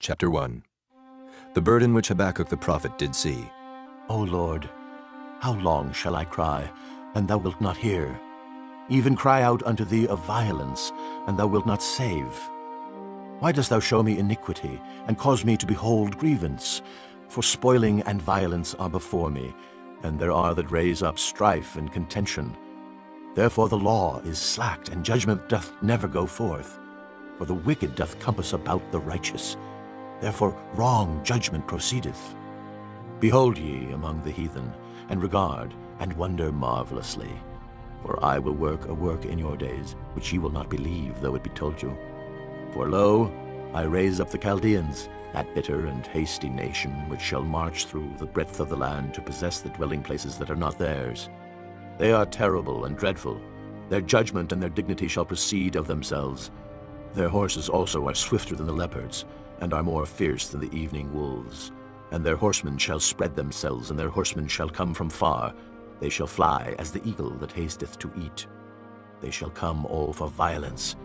Chapter 1. The burden which Habakkuk the prophet did see. O Lord, how long shall I cry, and thou wilt not hear? Even cry out unto thee of violence, and thou wilt not save. Why dost thou show me iniquity, and cause me to behold grievance? For spoiling and violence are before me, and there are that raise up strife and contention. Therefore the law is slacked, and judgment doth never go forth. For the wicked doth compass about the righteous. Therefore wrong judgment proceedeth. Behold ye among the heathen, and regard, and wonder marvelously. For I will work a work in your days, which ye will not believe, though it be told you. For lo, I raise up the Chaldeans, that bitter and hasty nation, which shall march through the breadth of the land to possess the dwelling places that are not theirs. They are terrible and dreadful. Their judgment and their dignity shall proceed of themselves. Their horses also are swifter than the leopards, and are more fierce than the evening wolves. And their horsemen shall spread themselves, and their horsemen shall come from far. They shall fly as the eagle that hasteth to eat. They shall come all for violence.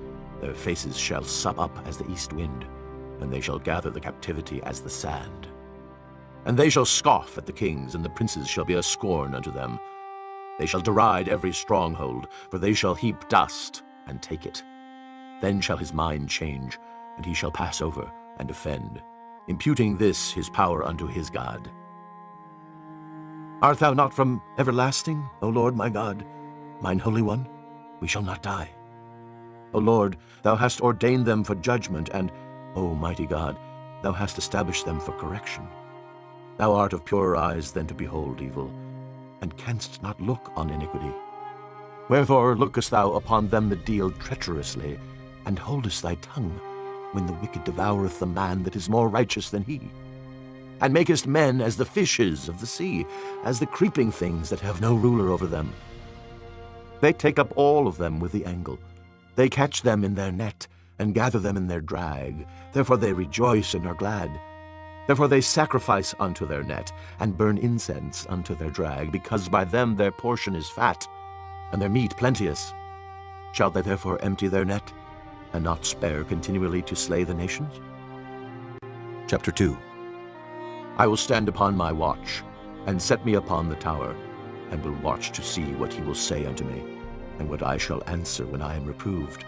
Their faces shall sup up as the east wind, and they shall gather the captivity as the sand. And they shall scoff at the kings, and the princes shall be a scorn unto them. They shall deride every stronghold, for they shall heap dust and take it. Then shall his mind change, and he shall pass over and offend, imputing this his power unto his God. Art thou not from everlasting, O Lord my God, mine Holy One? We shall not die. O Lord, thou hast ordained them for judgment, and, O mighty God, thou hast established them for correction. Thou art of purer eyes than to behold evil, and canst not look on iniquity. Wherefore lookest thou upon them that deal treacherously, and holdest thy tongue, when the wicked devoureth the man that is more righteous than he? And makest men as the fishes of the sea, as the creeping things that have no ruler over them. They take up all of them with the angle. They catch them in their net, and gather them in their drag. Therefore they rejoice and are glad. Therefore they sacrifice unto their net, and burn incense unto their drag, because by them their portion is fat, and their meat plenteous. Shall they therefore empty their net, and not spare continually to slay the nations? Chapter 2. I will stand upon my watch, and set me upon the tower, and will watch to see what he will say unto me, and what I shall answer when I am reproved.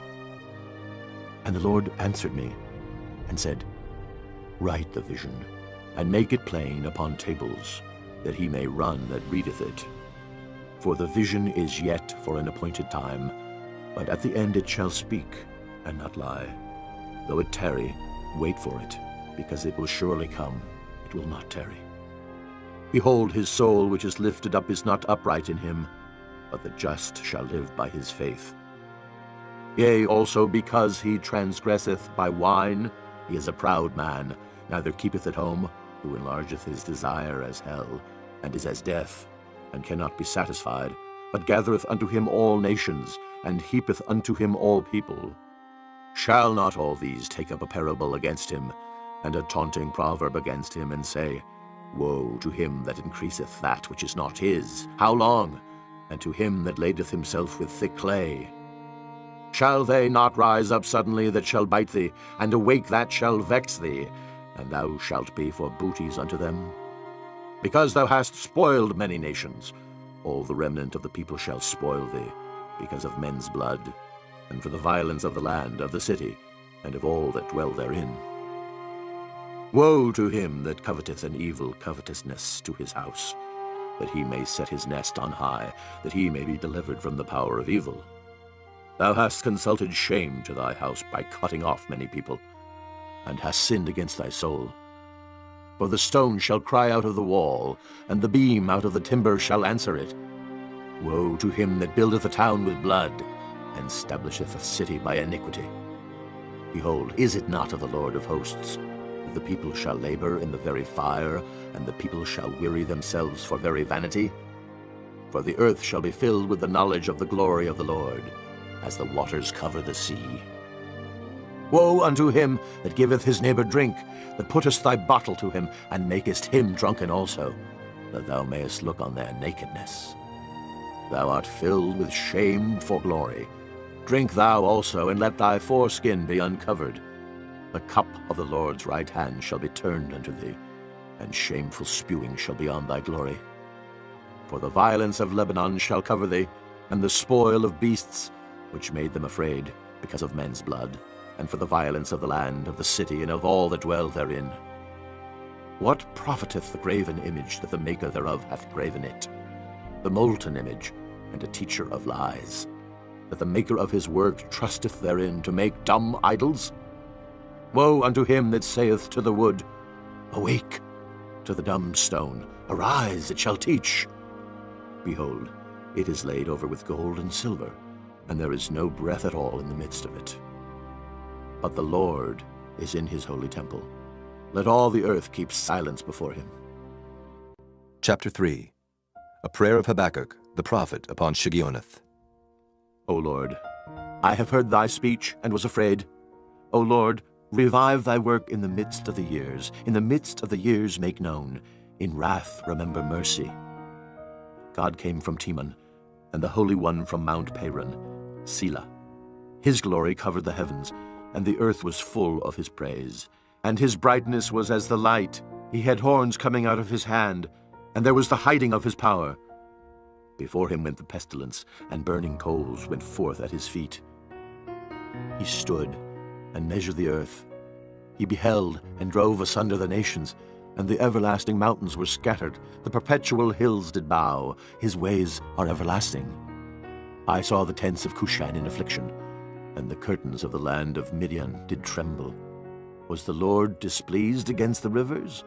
And the Lord answered me, and said, Write the vision, and make it plain upon tables, that he may run that readeth it. For the vision is yet for an appointed time, but at the end it shall speak, and not lie. Though it tarry, wait for it, because it will surely come, it will not tarry. Behold, his soul which is lifted up is not upright in him, but the just shall live by his faith. Yea, also because he transgresseth by wine, he is a proud man, neither keepeth at home, who enlargeth his desire as hell, and is as death, and cannot be satisfied, but gathereth unto him all nations, and heapeth unto him all people. Shall not all these take up a parable against him, and a taunting proverb against him, and say, Woe to him that increaseth that which is not his! How long? And to him that ladeth himself with thick clay. Shall they not rise up suddenly that shall bite thee, and awake that shall vex thee, and thou shalt be for booties unto them? Because thou hast spoiled many nations, all the remnant of the people shall spoil thee, because of men's blood, and for the violence of the land, of the city, and of all that dwell therein. Woe to him that coveteth an evil covetousness to his house, that he may set his nest on high, that he may be delivered from the power of evil. Thou hast consulted shame to thy house by cutting off many people, and hast sinned against thy soul. For the stone shall cry out of the wall, and the beam out of the timber shall answer it. Woe to him that buildeth a town with blood, and establisheth a city by iniquity. Behold, is it not of the Lord of hosts? The people shall labor in the very fire, and the people shall weary themselves for very vanity. For the earth shall be filled with the knowledge of the glory of the Lord, as the waters cover the sea. Woe unto him that giveth his neighbor drink, that puttest thy bottle to him, and makest him drunken also, that thou mayest look on their nakedness. Thou art filled with shame for glory. Drink thou also, and let thy foreskin be uncovered. The cup of the Lord's right hand shall be turned unto thee, and shameful spewing shall be on thy glory. For the violence of Lebanon shall cover thee, and the spoil of beasts, which made them afraid, because of men's blood, and for the violence of the land, of the city, and of all that dwell therein. What profiteth the graven image that the maker thereof hath graven it? The molten image, and a teacher of lies, that the maker of his work trusteth therein to make dumb idols? Woe unto him that saith to the wood, Awake! To the dumb stone, Arise, it shall teach. Behold, it is laid over with gold and silver, and there is no breath at all in the midst of it. But the Lord is in his holy temple. Let all the earth keep silence before him. Chapter 3. A prayer of Habakkuk, the prophet, upon Shigionoth. O Lord, I have heard thy speech and was afraid. O Lord, revive thy work in the midst of the years. In the midst of the years make known. In wrath remember mercy. God came from Teman, and the Holy One from Mount Paran, Selah. His glory covered the heavens, and the earth was full of his praise. And his brightness was as the light. He had horns coming out of his hand, and there was the hiding of his power. Before him went the pestilence, and burning coals went forth at his feet. He stood and measured the earth. He beheld and drove asunder the nations, and the everlasting mountains were scattered. The perpetual hills did bow. His ways are everlasting. I saw the tents of Cushan in affliction, and the curtains of the land of Midian did tremble. Was the Lord displeased against the rivers?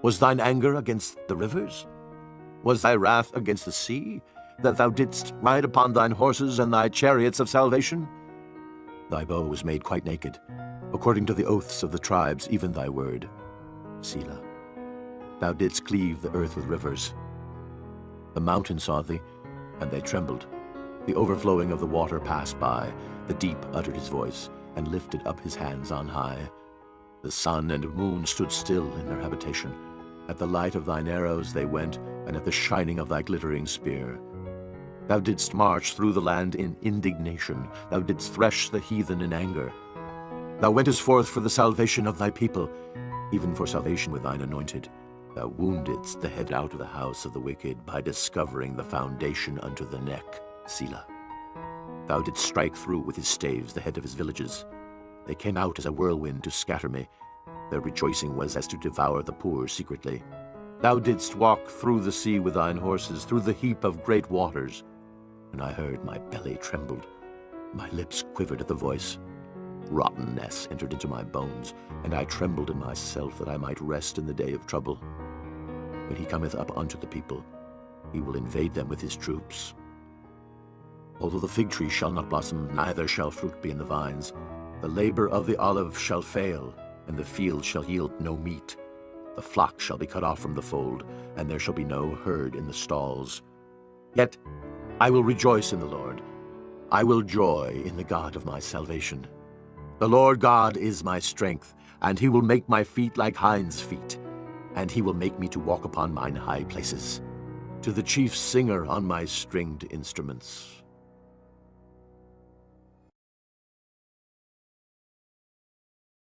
Was thine anger against the rivers? Was thy wrath against the sea, that thou didst ride upon thine horses and thy chariots of salvation? Thy bow was made quite naked, according to the oaths of the tribes, even thy word. Selah. Thou didst cleave the earth with rivers. The mountains saw thee, and they trembled. The overflowing of the water passed by. The deep uttered his voice, and lifted up his hands on high. The sun and moon stood still in their habitation. At the light of thine arrows they went, and at the shining of thy glittering spear. Thou didst march through the land in indignation. Thou didst thresh the heathen in anger. Thou wentest forth for the salvation of thy people, even for salvation with thine anointed. Thou woundedst the head out of the house of the wicked by discovering the foundation unto the neck. Selah. Thou didst strike through with his staves the head of his villages. They came out as a whirlwind to scatter me. Their rejoicing was as to devour the poor secretly. Thou didst walk through the sea with thine horses, through the heap of great waters. And I heard my belly trembled. My lips quivered at the voice. Rottenness entered into my bones, and I trembled in myself that I might rest in the day of trouble. When he cometh up unto the people, he will invade them with his troops. Although the fig tree shall not blossom, neither shall fruit be in the vines, the labor of the olive shall fail, and the field shall yield no meat. The flock shall be cut off from the fold, and there shall be no herd in the stalls. Yet I will rejoice in the Lord. I will joy in the God of my salvation. The Lord God is my strength, and he will make my feet like hinds' feet, and he will make me to walk upon mine high places, to the chief singer on my stringed instruments.